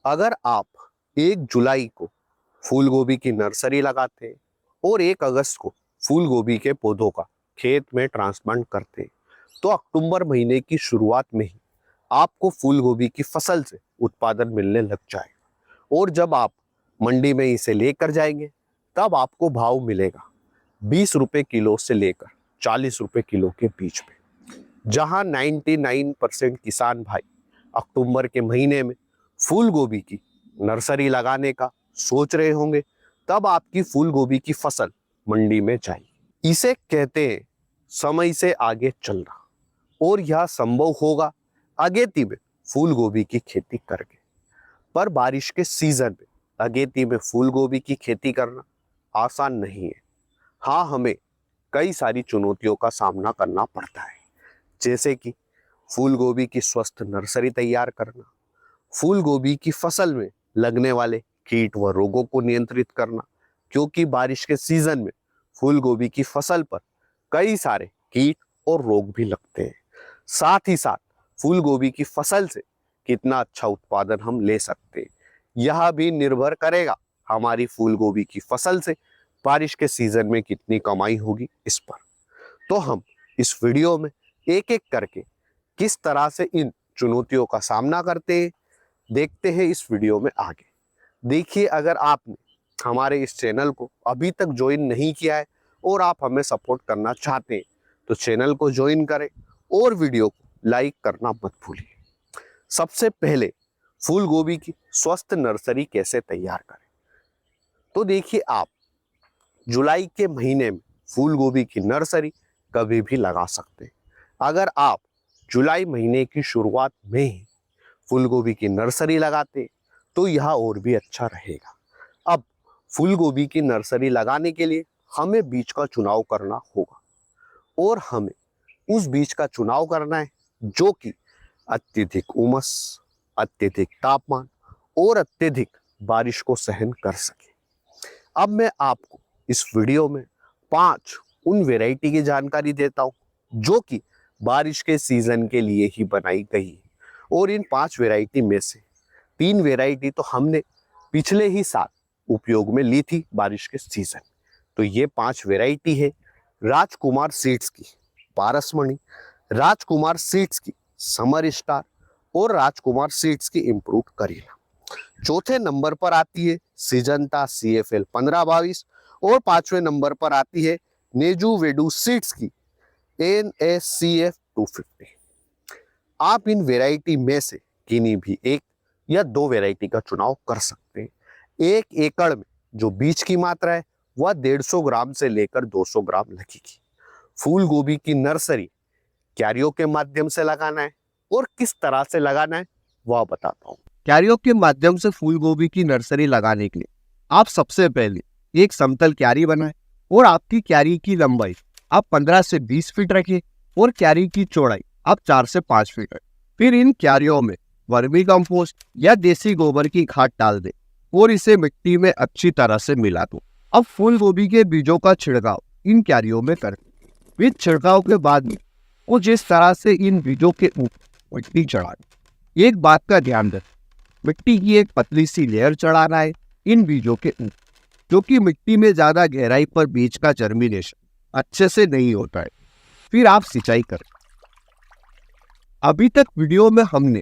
अगर आप 1 जुलाई को फूल गोभी की नर्सरी लगाते हैं और 1 अगस्त को फूल गोभी के पौधों का खेत में ट्रांसप्लांट करते हैं, तो अक्टूबर महीने की शुरुआत में ही आपको फूल गोभी की फसल से उत्पादन मिलने लग जाएगा। और जब आप मंडी में इसे लेकर जाएंगे, तब आपको भाव मिलेगा 20 रुपए किलो से लेकर 40 रुपए किलो के बीच में। जहां 99% किसान भाई अक्टूबर के महीने में फूल गोभी की नर्सरी लगाने का सोच रहे होंगे, तब आपकी फूल गोभी की फसल मंडी में जाएगी। इसे कहते हैं समय से आगे चलना, और यह संभव होगा अगेती में फूल गोभी की खेती करके। पर बारिश के सीजन में अगेती में फूल गोभी की खेती करना आसान नहीं है। हाँ, हमें कई सारी चुनौतियों का सामना करना पड़ता है, जैसे कि फूल गोभी की स्वस्थ नर्सरी तैयार करना, फूल गोभी की फसल में लगने वाले कीट व रोगों को नियंत्रित करना, क्योंकि बारिश के सीजन में फूल गोभी की फसल पर कई सारे कीट और रोग भी लगते हैं। साथ ही साथ फूल गोभी की फसल से कितना अच्छा उत्पादन हम ले सकते हैं, यह भी निर्भर करेगा हमारी फूल गोभी की फसल से बारिश के सीजन में कितनी कमाई होगी इस पर। तो हम इस वीडियो में एक एक करके किस तरह से इन चुनौतियों का सामना करते हैं, देखते हैं इस वीडियो में आगे। देखिए, अगर आपने हमारे इस चैनल को अभी तक ज्वाइन नहीं किया है और आप हमें सपोर्ट करना चाहते हैं, तो चैनल को ज्वाइन करें और वीडियो को लाइक करना मत भूलिए। सबसे पहले फूल गोभी की स्वस्थ नर्सरी कैसे तैयार करें, तो देखिए, आप जुलाई के महीने में फूल गोभी की नर्सरी कभी भी लगा सकते हैं। अगर आप जुलाई महीने की शुरुआत में ही फूल गोभी की नर्सरी लगाते हैं, तो यह और भी अच्छा रहेगा। अब फूल गोभी की नर्सरी लगाने के लिए हमें बीज का चुनाव करना होगा, और हमें उस बीज का चुनाव करना है जो कि अत्यधिक उमस, अत्यधिक तापमान और अत्यधिक बारिश को सहन कर सके। अब मैं आपको इस वीडियो में 5 उन वैरायटी की जानकारी देता हूं जो कि बारिश के सीजन के लिए ही बनाई गई है। और इन 5 वैरायटी में से 3 वैरायटी तो हमने पिछले ही साल उपयोग में ली थी बारिश के सीजन। तो ये 5 वैरायटी है राजकुमार सीड्स की पारसमणि, राजकुमार सीड्स की समर स्टार और राजकुमार सीड्स की इम्प्रूव्ड करीना। चौथे नंबर पर आती है सिजंता CFL 1522 और 5वें नंबर पर आती है नेजू वेडू सीड्स की NSCF 250। आप इन वैरायटी में से किन्हीं भी 1 या 2 वैरायटी का चुनाव कर सकते हैं। 1 एकड़ में जो बीज की मात्रा है वह 150 ग्राम से लेकर 200 ग्राम लगेगी। फूल गोभी की नर्सरी क्यारियों के माध्यम से लगाना है और किस तरह से लगाना है वह बताता हूँ। क्यारियों के माध्यम से फूल गोभी की नर्सरी लगाने के लिए आप सबसे पहले एक समतल क्यारी बनाएं और आपकी क्यारी की लंबाई आप 15 से 20 फीट रखें और क्यारी की चौड़ाई आप 4 से 5 फीट रखें। फिर इन क्यारियों में वर्मी कंपोस्ट या देसी गोबर की खाद डाल दें और इसे मिट्टी में अच्छी तरह से मिला दो। अब फूल गोभी के बीजों का छिड़काव इन क्यारियों में करें। बीज छिड़काव के बाद में वो जिस तरह से इन बीजों के ऊपर मिट्टी चढ़ाएं। एक बात का ध्यान रखें, मिट्टी की एक पतली सी लेयर चढ़ाना है इन बीजों के ऊपर, क्योंकि मिट्टी में ज्यादा गहराई पर बीज का जर्मिनेशन अच्छे से नहीं होता है। फिर आप सिंचाई करें। अभी तक वीडियो में हमने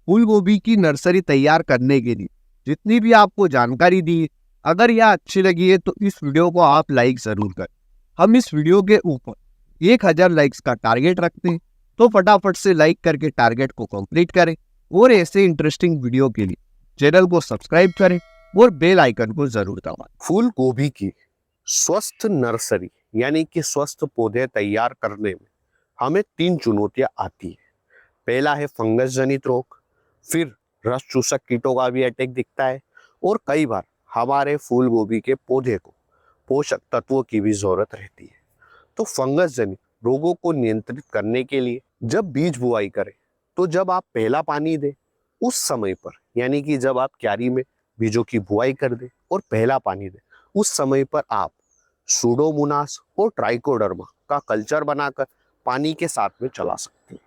फूल गोभी की नर्सरी तैयार करने के लिए जितनी भी आपको जानकारी दी, अगर यह अच्छी लगी है तो इस वीडियो को आप लाइक जरूर करें। हम इस वीडियो के ऊपर 1000 लाइक्स का टारगेट रखते हैं, तो फटाफट से लाइक करके टारगेट को कंप्लीट करें और ऐसे इंटरेस्टिंग वीडियो के लिए चैनल को सब्सक्राइब करें और बेल आइकन को जरूर दबाएं। फूल गोभी की स्वस्थ नर्सरी यानी कि स्वस्थ पौधे तैयार करने में हमें 3 चुनौतियां आती है। पहला है फंगस जनित रोग, फिर रस चूसक कीटों का भी अटैक दिखता है, और कई बार हमारे फूल गोभी के पौधे को पोषक तत्वों की भी जरूरत रहती है। तो फंगस जनित रोगों को नियंत्रित करने के लिए जब बीज बुआई करें, तो जब आप पहला पानी दें उस समय पर, यानी कि जब आप क्यारी में बीजों की बुआई कर दें और पहला पानी दें, उस समय पर आप सूडोमोनास और ट्राइकोडर्मा का कल्चर बनाकर पानी के साथ में चला सकते हैं।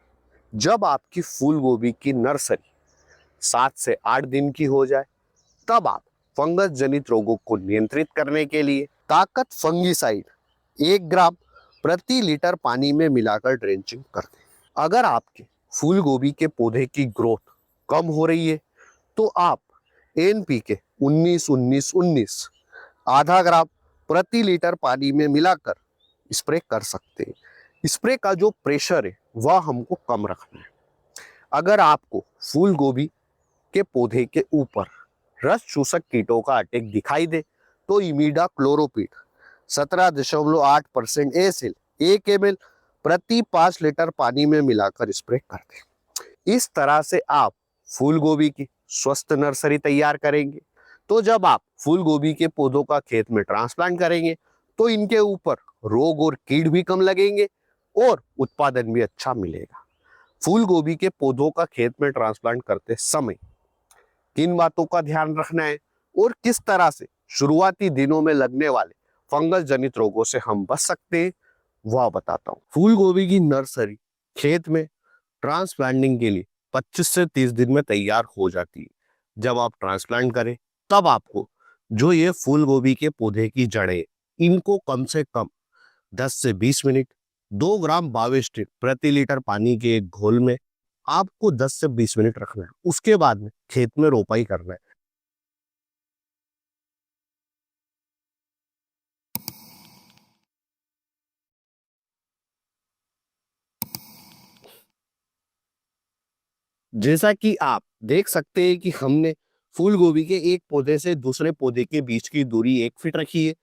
जब आपकी फूल गोभी की नर्सरी 7 से 8 दिन की हो जाए, तब आप फंगस जनित रोगों को नियंत्रित करने के लिए ताकत फंगिसाइड 1 ग्राम प्रति लीटर पानी में मिलाकर ड्रेंचिंग कर दें। अगर आपके फूल गोभी के पौधे की ग्रोथ कम हो रही है तो आप एनपीके 19-19-19 आधा ग्राम प्रति लीटर पानी में मिलाकर स्प्रे कर सकते हैं। स्प्रे का जो प्रेशर है वह हमको कम रखना है। अगर आपको फूल गोभी के पौधे के ऊपर रस चूसक कीटों का अटैक दिखाई दे तो इमीडा क्लोरोपिड 17.8% एसिल 1 ml प्रति 5 लीटर पानी में मिलाकर स्प्रे कर दें। इस तरह से आप फूल गोभी की स्वस्थ नर्सरी तैयार करेंगे। तो जब आप फूल गोभी के पौधों का खेत में ट्रांसप्लांट करेंगे तो इनके ऊपर रोग और कीट भी कम लगेंगे और उत्पादन भी अच्छा मिलेगा। फूल गोभी के पौधों का खेत में ट्रांसप्लांट करते समय किन बातों का ध्यान रखना है और किस तरह से शुरुआती दिनों में लगने वाले फंगस जनित रोगों से हम बच सकते हैं वह बताता हूँ। फूल गोभी की नर्सरी खेत में ट्रांसप्लांटिंग के लिए 25 से 30 दिन में तैयार हो जाती है। जब आप ट्रांसप्लांट करें तब आपको जो ये फूल गोभी के पौधे की जड़ें इनको कम से कम 10 से 20 मिनट 2 ग्राम बाविस्टिन प्रति लीटर पानी के एक घोल में आपको 10 से 20 मिनट रखना है। उसके बाद में खेत में रोपाई करना है। जैसा कि आप देख सकते हैं कि हमने फूल गोभी के एक पौधे से दूसरे पौधे के बीच की दूरी 1 फीट रखी है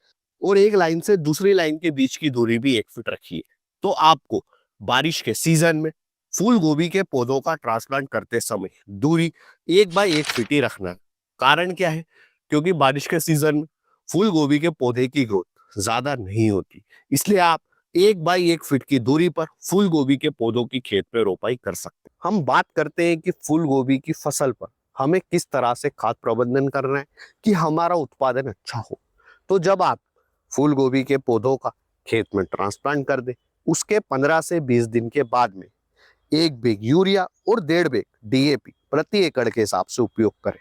और एक लाइन से दूसरी लाइन के बीच की दूरी भी 1 फीट रखी है। तो आपको बारिश के सीजन में फूल गोभी के पौधों का ट्रांसप्लांट करते समय दूरी 1 बाय 1 फीट ही रखना है। कारण क्या है? क्योंकि बारिश के सीजन में फूल गोभी के पौधे की ग्रोथ ज्यादा नहीं होती, इसलिए आप 1 बाय 1 फीट की दूरी पर फूल गोभी के पौधों की खेत में रोपाई कर सकते हैं। हम बात करते हैं कि फूल गोभी की फसल पर हमें किस तरह से खाद प्रबंधन करना है कि हमारा उत्पादन अच्छा हो। तो जब आप फूल गोभी के पौधों का खेत में ट्रांसप्लांट कर दें उसके 15 से 20 दिन के बाद में 1 बैग यूरिया और 1.5 बैग डीएपी प्रति एकड़ के हिसाब से उपयोग करें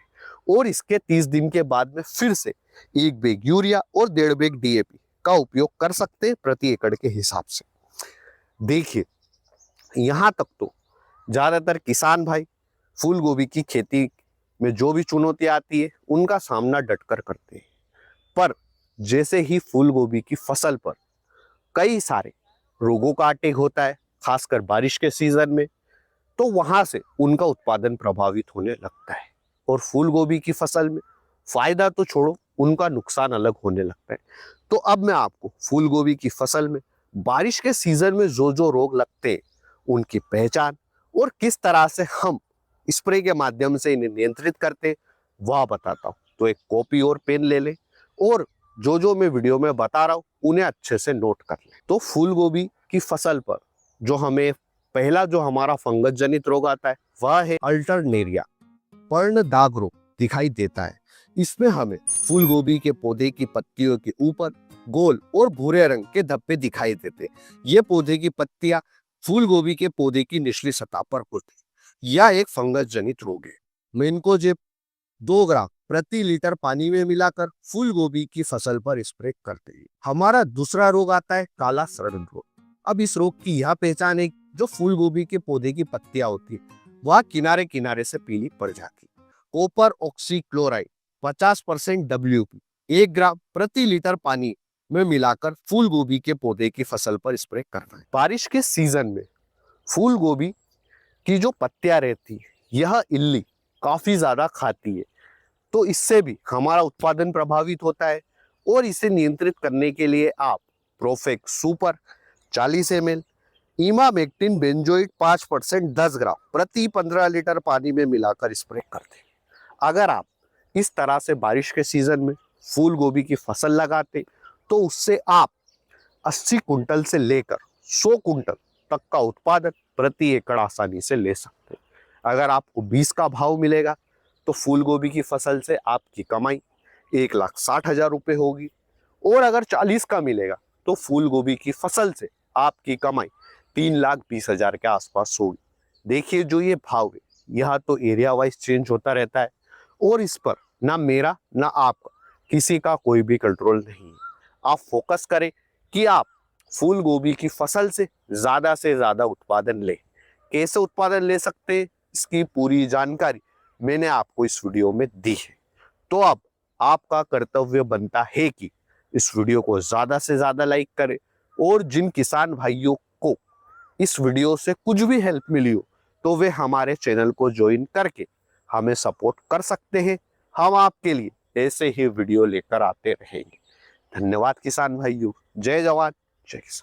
और इसके 30 दिन के बाद में फिर से 1 बैग यूरिया और 1.5 बैग डीएपी का उपयोग कर सकते हैं प्रति एकड़ के हिसाब से। देखिए, यहाँ तक तो ज्यादातर किसान भाई फूल गोभी की खेती में जो भी चुनौतियां आती है उनका सामना डटकर करते हैं, पर जैसे ही फूल गोभी की फसल पर कई सारे रोगों का अटैक होता है, खासकर बारिश के सीजन में, तो वहां से उनका उत्पादन प्रभावित होने लगता है और फूल गोभी की फसल में फायदा तो छोड़ो उनका नुकसान अलग होने लगता है। तो अब मैं आपको फूल गोभी की फसल में बारिश के सीजन में जो जो रोग लगते हैं उनकी पहचान और किस तरह से हम स्प्रे के माध्यम से इन्हें नियंत्रित करते हैं वह बताता हूँ। तो एक कॉपी और पेन ले लें और जो जो मैं वीडियो में बता रहा हूँ उन्हें अच्छे से नोट कर लें। तो फूल गोभी की फसल पर जो हमें पहला जो हमारा फंगस जनित रोग आता है वह है अल्टरनेरिया पर्ण दाग रोग दिखाई देता है। इसमें हमें फूल गोभी के पौधे की पत्तियों के ऊपर गोल और भूरे रंग के धब्बे दिखाई देते हैं। ये पौधे की पत्तियां फूल गोभी के पौधे की निचली सतह पर होती है। यह एक फंगस जनित रोग है। मेनकोजेब 2 ग्राम प्रति लीटर पानी में मिलाकर फूल गोभी की फसल पर स्प्रे करते हैं। हमारा दूसरा रोग आता है काला सड़न रोग। अब इस रोग की यह पहचान है जो फूल गोभी के पौधे की पत्तियां होती है वह किनारे किनारे से पीली पड़ जाती है। कॉपर ऑक्सीक्लोराइड 50% WP 1 ग्राम प्रति लीटर पानी में मिलाकर फूल गोभी के पौधे की फसल पर स्प्रे करना है। बारिश के सीजन में फूल गोभी की जो पत्तियां रहती है यह इल्ली काफी ज्यादा खाती है, तो इससे भी हमारा उत्पादन प्रभावित होता है और इसे नियंत्रित करने के लिए आप perfect super 40 ml emamectin benzoate 5% 10 ग्राम प्रति 15 लीटर पानी में मिलाकर स्प्रे कर दें। अगर आप इस तरह से बारिश के सीजन में फूल गोभी की फसल लगाते तो उससे आप 80 कुंटल से लेकर 100 कुंटल तक का उत्पादन प्रति एकड़ आसानी से ले सकते हैं। अगर आपको 20 का भाव मिलेगा तो फूल गोभी की फसल से आपकी कमाई 1,60,000 रुपये होगी और अगर 40 का मिलेगा तो फूल गोभी की फसल से आपकी कमाई 3,20,000 के आसपास होगी। देखिए, जो ये भाव है यह तो एरिया वाइज चेंज होता रहता है और इस पर ना मेरा ना आपका किसी का कोई भी कंट्रोल नहीं है। आप फोकस करें कि आप फूल गोभी की फसल से ज़्यादा उत्पादन लें। कैसे उत्पादन ले सकते हैं, इसकी पूरी जानकारी मैंने आपको इस वीडियो में दी है। तो अब आपका कर्तव्य बनता है कि इस वीडियो को ज़्यादा से ज़्यादा लाइक करें और जिन किसान भाइयों को इस वीडियो से कुछ भी हेल्प मिली हो तो वे हमारे चैनल को ज्वाइन करके हमें सपोर्ट कर सकते हैं। हम आपके लिए ऐसे ही वीडियो लेकर आते रहेंगे। धन्यवाद किसान भाइयों। जय जवान जय किसान।